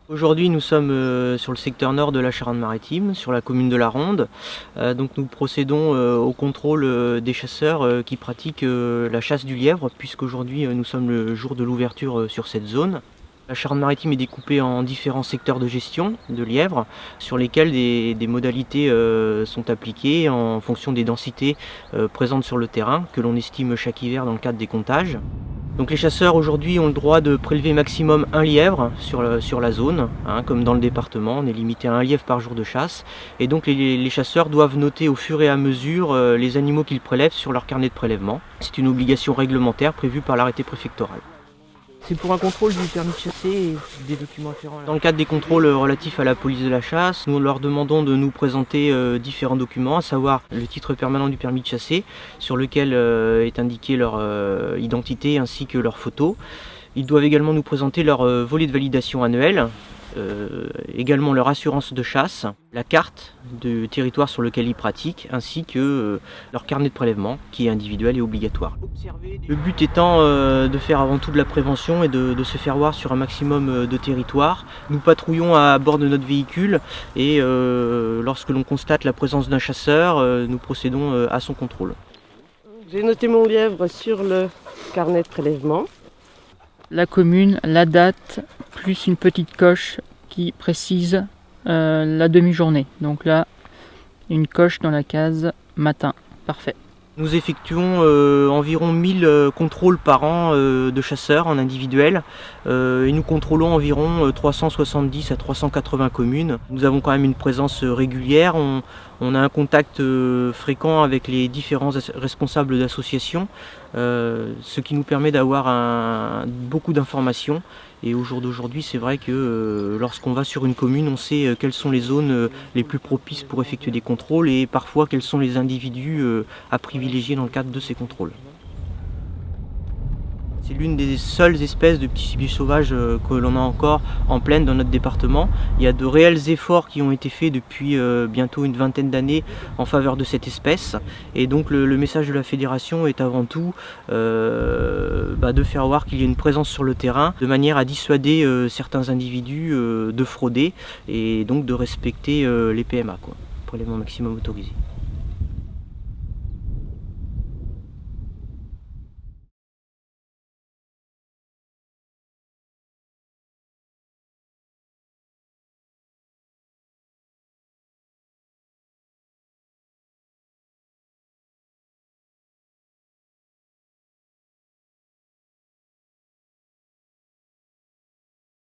Aujourd'hui, nous sommes sur le secteur nord de la Charente-Maritime, sur la commune de La Ronde. Donc nous procédons au contrôle des chasseurs qui pratiquent la chasse du lièvre, puisqu'aujourd'hui nous sommes le jour de l'ouverture sur cette zone. La Charente-Maritime est découpée en différents secteurs de gestion de lièvres, sur lesquels des modalités sont appliquées en fonction des densités présentes sur le terrain, que l'on estime chaque hiver dans le cadre des comptages. Donc les chasseurs aujourd'hui ont le droit de prélever maximum un lièvre sur la zone, comme dans le département, on est limité à un lièvre par jour de chasse. Et donc les chasseurs doivent noter au fur et à mesure les animaux qu'ils prélèvent sur leur carnet de prélèvement. C'est une obligation réglementaire prévue par l'arrêté préfectoral. C'est pour un contrôle du permis de chasser et des documents afférents. Dans le cadre des contrôles relatifs à la police de la chasse, nous leur demandons de nous présenter différents documents, à savoir le titre permanent du permis de chasser, sur lequel est indiquée leur identité ainsi que leur photo. Ils doivent également nous présenter leur volet de validation annuel, également leur assurance de chasse, la carte du territoire sur lequel ils pratiquent, ainsi que leur carnet de prélèvement qui est individuel et obligatoire. Le but étant de faire avant tout de la prévention et de se faire voir sur un maximum de territoire. Nous patrouillons à bord de notre véhicule et lorsque l'on constate la présence d'un chasseur, nous procédons à son contrôle. J'ai noté mon lièvre sur le carnet de prélèvement. La commune, la date, plus une petite coche qui précise la demi-journée. Donc là, une coche dans la case matin. Parfait. Nous effectuons environ 1000 contrôles par an de chasseurs en individuel et nous contrôlons environ 370 à 380 communes. Nous avons quand même une présence régulière, on a un contact fréquent avec les différents responsables d'associations, ce qui nous permet d'avoir beaucoup d'informations. Et au jour d'aujourd'hui, c'est vrai que lorsqu'on va sur une commune, on sait quelles sont les zones les plus propices pour effectuer des contrôles et parfois quels sont les individus à privilégier dans le cadre de ces contrôles. C'est l'une des seules espèces de petits gibiers sauvages que l'on a encore en plaine dans notre département. Il y a de réels efforts qui ont été faits depuis bientôt une vingtaine d'années en faveur de cette espèce. Et donc le message de la fédération est avant tout de faire voir qu'il y a une présence sur le terrain de manière à dissuader certains individus de frauder et donc de respecter les PMA, prélèvement maximum autorisé.